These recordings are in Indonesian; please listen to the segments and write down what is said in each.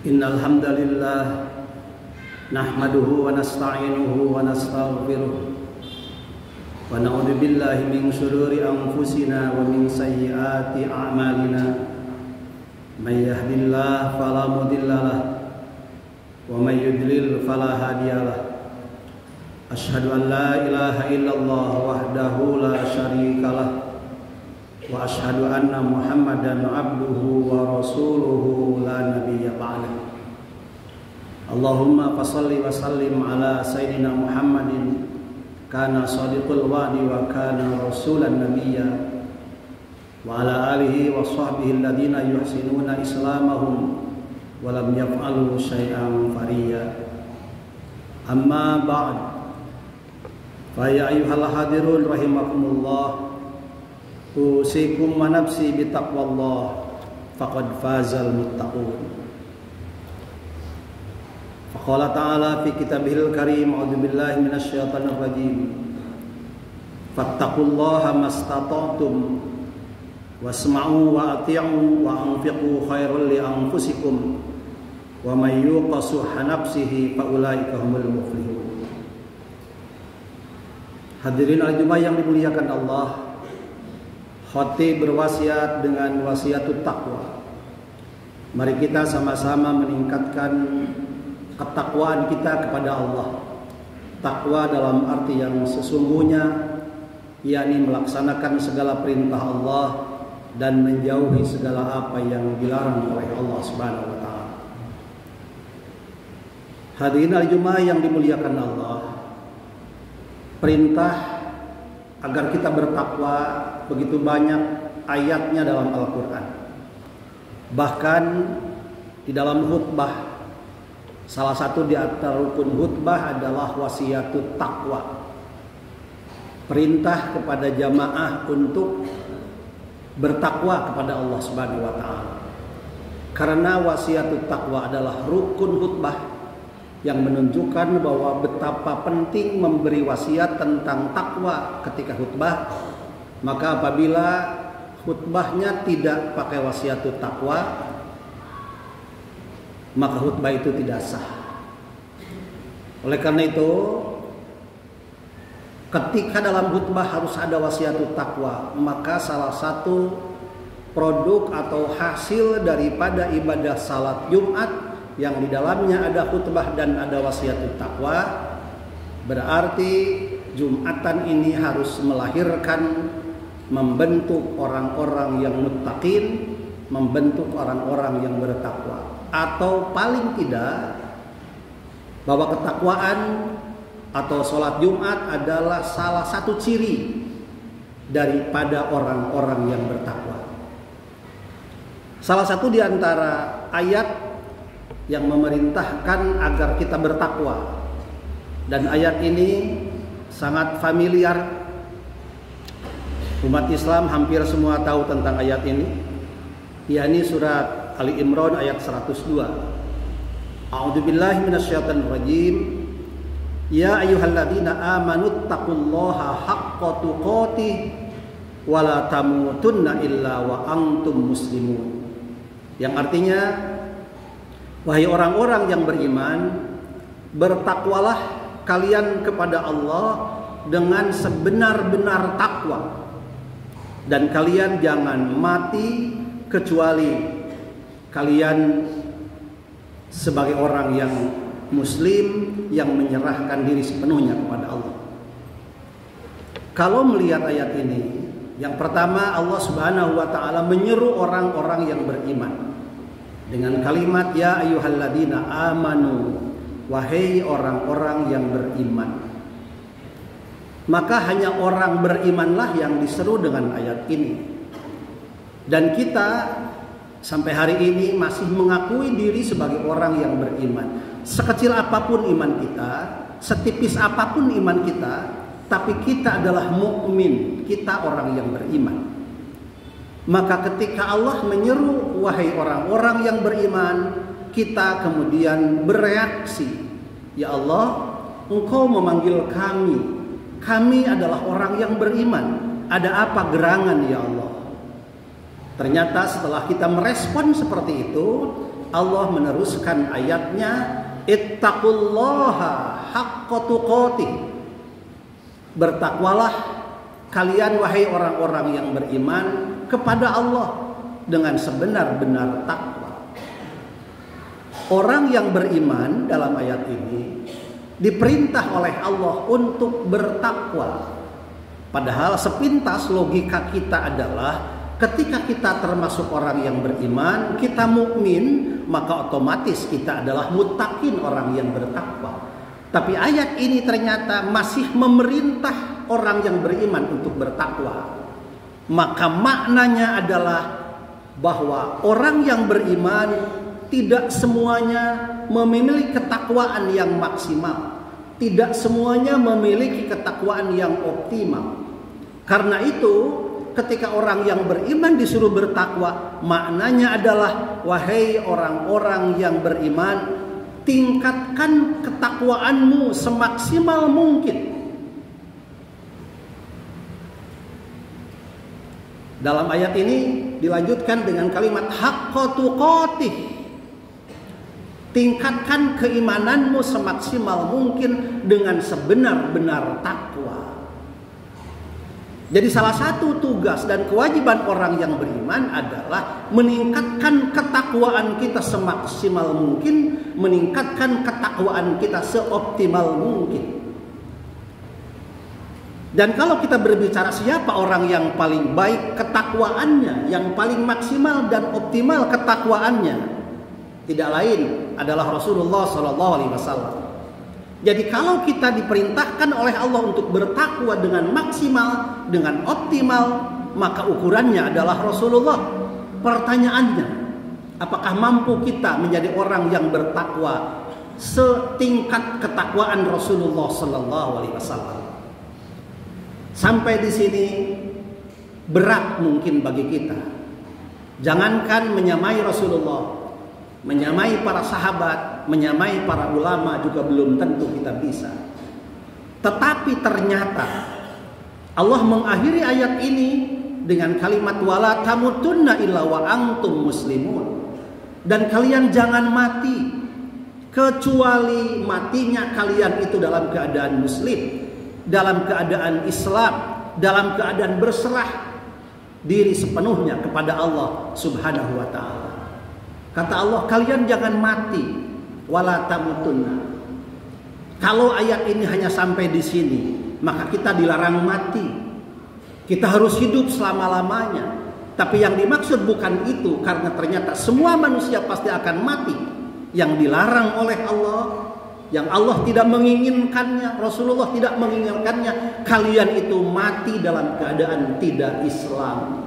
Innal hamdalillah nahmaduhu wa nasta'inuhu wa nastaghfiruh wa na'udzu billahi min shururi anfusina wa min sayyiati a'malina may yahdihillahu fala mudhillalah wa may yudlil fala hadiyalah asyhadu an la ilaha illallah wahdahu la syarikalah wa asyhadu anna Muhammadan abduhu wa rasuluhu la nabiyya ba'dah. Allahumma fashalli wa sallim ala sayyidina Muhammadin kana shadiqul wa'di wa kana rasulan nabiyya wa ala alihi wa sahbihi alladhina yuhsinuna islamahum wa lam yaf'alu syai'an fariya. Amma ba'd. Fa ya ayyuhal hadirun rahimakumullah, usikum wa nafsi bitaqwallah faqad fazal muttaqun. Faqala ta'ala fi kitabihil karim, a'udzu billahi minasyaitonir rajim, fattaqullaha mastata'tum wasma'u wa ati'u wa anfiqu khairal li anfusikum wa may yuqa shuhha nafsihi fa ulaika humul muflihun. Hadirin al-Jumat yang dimuliakan Allah, Khatib berwasiat dengan wasiatut taqwa. Mari kita sama-sama meningkatkan ketakwaan kita kepada Allah. Takwa dalam arti yang sesungguhnya, yakni melaksanakan segala perintah Allah dan menjauhi segala apa yang dilarang oleh Allah Subhanahu wa taala. Hadirin al-Jumat yang dimuliakan Allah, perintah agar kita bertakwa begitu banyak ayatnya dalam Al-Quran. Bahkan di dalam khutbah, salah satu di antara rukun khutbah adalah wasiatut taqwa. Perintah kepada jamaah untuk bertakwa kepada Allah Subhanahu wa taala. Karena wasiatut taqwa adalah rukun khutbah yang menunjukkan bahwa betapa penting memberi wasiat tentang takwa ketika khutbah. Maka apabila khutbahnya tidak pakai wasiatut takwa, maka khutbah itu tidak sah. Oleh karena itu, ketika dalam khutbah harus ada wasiatut takwa, maka salah satu produk atau hasil daripada ibadah salat Jumat yang di dalamnya ada khutbah dan ada wasiatut takwa, berarti Jumatan ini harus melahirkan, membentuk orang-orang yang muttaqin, membentuk orang-orang yang bertakwa. Atau paling tidak, bahwa ketakwaan atau sholat Jumat adalah salah satu ciri daripada orang-orang yang bertakwa. Salah satu di antara ayat yang memerintahkan agar kita bertakwa, dan ayat ini sangat familiar. Umat Islam hampir semua tahu tentang ayat ini, yakni surat Ali Imran ayat 102. A'udzu billahi minasyaitonir rajim. Ya ayyuhalladzina amanu taqullaha haqqa tuqatih wa la tamutunna illa wa antum muslimun. Yang artinya, wahai orang-orang yang beriman, bertakwalah kalian kepada Allah dengan sebenar-benar takwa, dan kalian jangan mati kecuali kalian sebagai orang yang muslim yang menyerahkan diri sepenuhnya kepada Allah. Kalau melihat ayat ini, yang pertama Allah Subhanahu wa taala menyeru orang-orang yang beriman dengan kalimat ya ayyuhalladzina amanu, wahai orang-orang yang beriman. Maka hanya orang berimanlah yang diseru dengan ayat ini. Dan kita sampai hari ini masih mengakui diri sebagai orang yang beriman. Sekecil apapun iman kita, setipis apapun iman kita, tapi kita adalah mukmin, kita orang yang beriman. Maka ketika Allah menyeru wahai orang-orang yang beriman, kita kemudian bereaksi, ya Allah, Engkau memanggil kami adalah orang yang beriman. Ada apa gerangan ya Allah? Ternyata setelah kita merespon seperti itu, Allah meneruskan ayatnya, ittaqullaha haqqa tuqatih. Bertakwalah kalian wahai orang-orang yang beriman kepada Allah dengan sebenar-benar takwa. Orang yang beriman dalam ayat ini diperintah oleh Allah untuk bertakwa. Padahal sepintas logika kita adalah ketika kita termasuk orang yang beriman, kita mukmin, maka otomatis kita adalah muttaqin, orang yang bertakwa. Tapi ayat ini ternyata masih memerintah orang yang beriman untuk bertakwa. Maka maknanya adalah bahwa orang yang beriman tidak semuanya memiliki ketakwaan yang maksimal. Tidak semuanya memiliki ketakwaan yang optimal. Karena itu ketika orang yang beriman disuruh bertakwa, maknanya adalah wahai orang-orang yang beriman, tingkatkan ketakwaanmu semaksimal mungkin. Dalam ayat ini dilanjutkan dengan kalimat haqqa tuqatih. Tingkatkan keimananmu semaksimal mungkin dengan sebenar-benar takwa. Jadi salah satu tugas dan kewajiban orang yang beriman adalah meningkatkan ketakwaan kita semaksimal mungkin, meningkatkan ketakwaan kita seoptimal mungkin. Dan kalau kita berbicara siapa orang yang paling baik ketakwaannya, yang paling maksimal dan optimal ketakwaannya, tidak lain adalah Rasulullah SAW. Jadi kalau kita diperintahkan oleh Allah untuk bertakwa dengan maksimal, dengan optimal, maka ukurannya adalah Rasulullah. Pertanyaannya, apakah mampu kita menjadi orang yang bertakwa setingkat ketakwaan Rasulullah SAW? Sampai di sini berat mungkin bagi kita. Jangankan menyamai Rasulullah, menyamai para sahabat, menyamai para ulama juga belum tentu kita bisa. Tetapi ternyata Allah mengakhiri ayat ini dengan kalimat wala tamutunna illa wa antum muslimun. Dan kalian jangan mati kecuali matinya kalian itu dalam keadaan muslim, dalam keadaan Islam, dalam keadaan berserah diri sepenuhnya kepada Allah Subhanahu wa taala. Kata Allah, kalian jangan mati, wala tamutunna. Kalau ayat ini hanya sampai di sini, maka kita dilarang mati. Kita harus hidup selama-lamanya. Tapi yang dimaksud bukan itu, karena ternyata semua manusia pasti akan mati. Yang dilarang oleh Allah, yang Allah tidak menginginkannya, Rasulullah tidak menginginkannya, kalian itu mati dalam keadaan tidak Islam.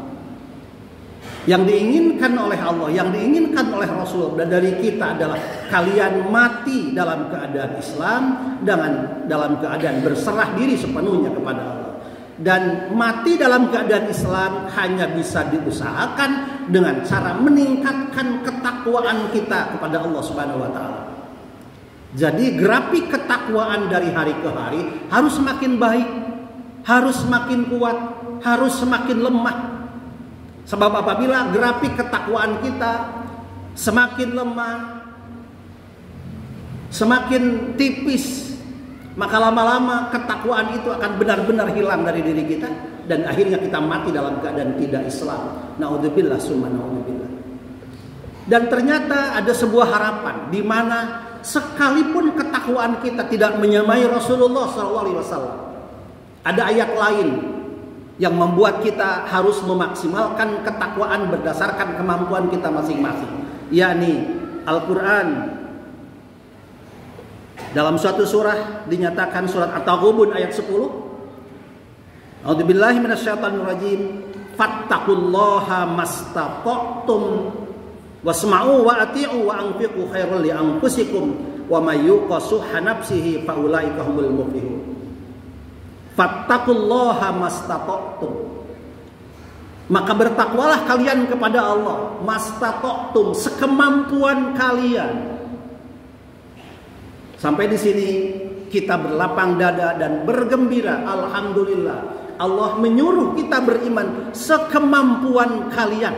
Yang diinginkan oleh Allah, yang diinginkan oleh Rasul dan dari kita adalah kalian mati dalam keadaan Islam, dalam keadaan berserah diri sepenuhnya kepada Allah. Dan mati dalam keadaan Islam hanya bisa diusahakan dengan cara meningkatkan ketakwaan kita kepada Allah Subhanahu wa taala. Jadi grafik ketakwaan dari hari ke hari harus semakin baik, harus semakin kuat, harus semakin lemah. Sebab apabila grafik ketakwaan kita semakin lemah, semakin tipis, maka lama-lama ketakwaan itu akan benar-benar hilang dari diri kita dan akhirnya kita mati dalam keadaan tidak Islam. Naudzubillah summa naudzubillah. Dan ternyata ada sebuah harapan di mana sekalipun ketakwaan kita tidak menyamai Rasulullah SAW, ada ayat lain yang membuat kita harus memaksimalkan ketakwaan berdasarkan kemampuan kita masing-masing, yakni Al-Quran. Dalam suatu surah dinyatakan, surat At-Taghabun ayat 10, A'udzubillahi minasyaitonirrajim, fattaqullaha mastata'tum wasma'u wa ati'u wa anfiqu khairul li anfusikum wa may yuqa shuhha nafsihi fa ulaika humul muflihun. Fattaqullaha mastata'tum, maka bertakwalah kalian kepada Allah, mastata'tum, sekemampuan kalian. Sampai di sini kita berlapang dada dan bergembira. Alhamdulillah, Allah menyuruh kita beriman sekemampuan kalian.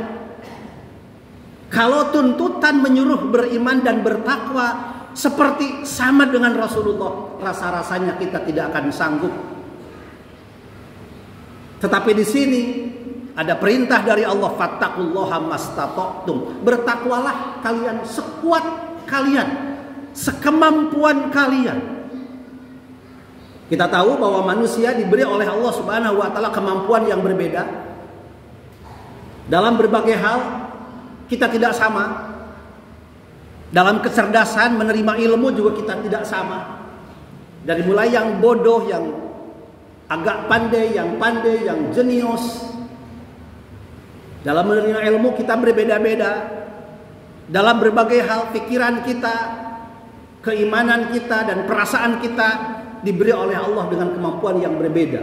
Kalau tuntutan menyuruh beriman dan bertakwa seperti sama dengan Rasulullah, rasa-rasanya kita tidak akan sanggup. Tetapi di sini ada perintah dari Allah, fattaqullaha mastata'tum, bertakwalah kalian sekuat kalian, sekemampuan kalian. Kita tahu bahwa manusia diberi oleh Allah Subhanahu wa taala kemampuan yang berbeda. Dalam berbagai hal kita tidak sama. Dalam kecerdasan menerima ilmu juga kita tidak sama. Dari mulai yang bodoh, yang agak pandai, yang jenius. Dalam menerima ilmu kita berbeda-beda. Dalam berbagai hal pikiran kita, keimanan kita dan perasaan kita diberi oleh Allah dengan kemampuan yang berbeda.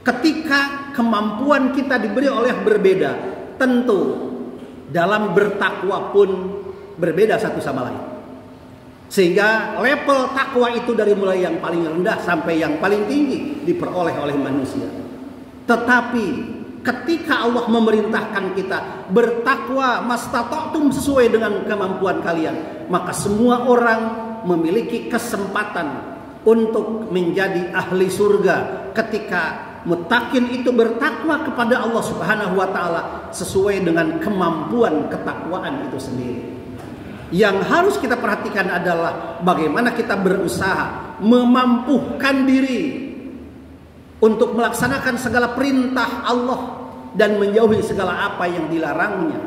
Ketika kemampuan kita diberi oleh berbeda, tentu dalam bertakwa pun berbeda satu sama lain. Sehingga level takwa itu dari mulai yang paling rendah sampai yang paling tinggi diperoleh oleh manusia. Tetapi ketika Allah memerintahkan kita bertakwa mastata'tum sesuai dengan kemampuan kalian, maka semua orang memiliki kesempatan untuk menjadi ahli surga ketika muttaqin itu bertakwa kepada Allah Subhanahu wa taala sesuai dengan kemampuan ketakwaan itu sendiri. Yang harus kita perhatikan adalah bagaimana kita berusaha memampukan diri untuk melaksanakan segala perintah Allah dan menjauhi segala apa yang dilarangnya.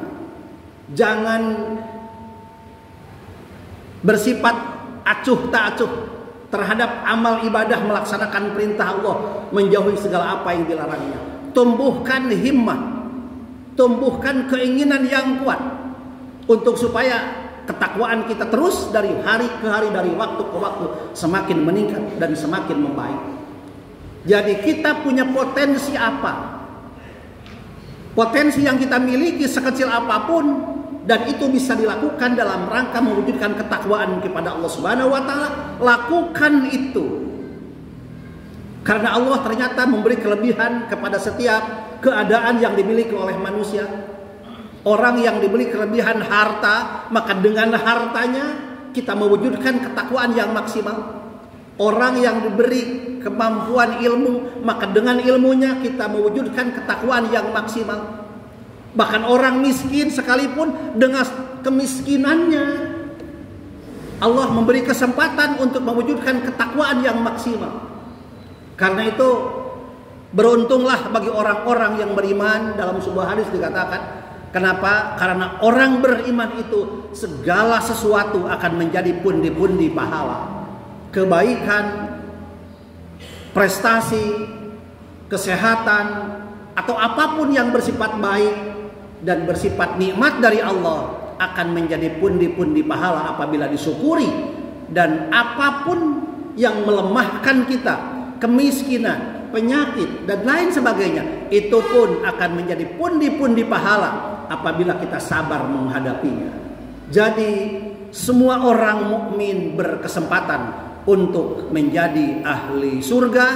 Jangan bersifat acuh tak acuh terhadap amal ibadah, melaksanakan perintah Allah, menjauhi segala apa yang dilarangnya. Tumbuhkan himmah, tumbuhkan keinginan yang kuat untuk supaya ketakwaan kita terus dari hari ke hari, dari waktu ke waktu semakin meningkat dan semakin membaik. Jadi kita punya potensi apa? Potensi yang kita miliki sekecil apapun, dan itu bisa dilakukan dalam rangka mewujudkan ketakwaan kepada Allah Subhanahu wa taala, lakukan itu. Karena Allah ternyata memberi kelebihan kepada setiap keadaan yang dimiliki oleh manusia. Orang yang diberi kelebihan harta, maka dengan hartanya kita mewujudkan ketakwaan yang maksimal. Orang yang diberi kemampuan ilmu, maka dengan ilmunya kita mewujudkan ketakwaan yang maksimal. Bahkan orang miskin sekalipun dengan kemiskinannya Allah memberi kesempatan untuk mewujudkan ketakwaan yang maksimal. Karena itu beruntunglah bagi orang-orang yang beriman. Dalam sebuah hadis dikatakan, kenapa? Karena orang beriman itu segala sesuatu akan menjadi pundi-pundi pahala. Kebaikan, prestasi, kesehatan, atau apapun yang bersifat baik dan bersifat nikmat dari Allah akan menjadi pundi-pundi pahala apabila disyukuri. Dan apapun yang melemahkan kita, kemiskinan, penyakit dan lain sebagainya, itu pun akan menjadi pundi-pundi pahala apabila kita sabar menghadapinya. Jadi semua orang mukmin berkesempatan untuk menjadi ahli surga,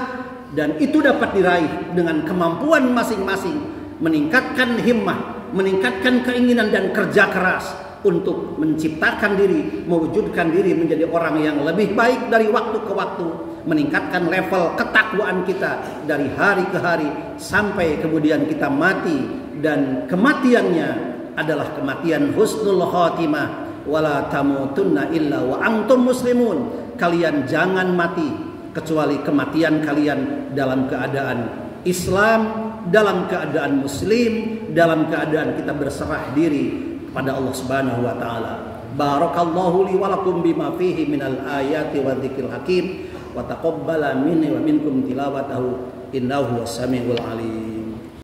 dan itu dapat diraih dengan kemampuan masing-masing, meningkatkan himmah, meningkatkan keinginan dan kerja keras untuk menciptakan diri, mewujudkan diri menjadi orang yang lebih baik dari waktu ke waktu, meningkatkan level ketakwaan kita dari hari ke hari sampai kemudian kita mati dan kematiannya adalah kematian husnul khatimah. Wala tamutunna illa wa antum muslimun. Kalian jangan mati kecuali kematian kalian dalam keadaan Islam, dalam keadaan muslim, dalam keadaan kita berserah diri pada Allah Subhanahu wa taala. Barakallahu li wa lakum bima fihi minal ayati wa dzikril hakim wa taqabbala minni wa minkum tilawatahu innahu was-sami'ul alim.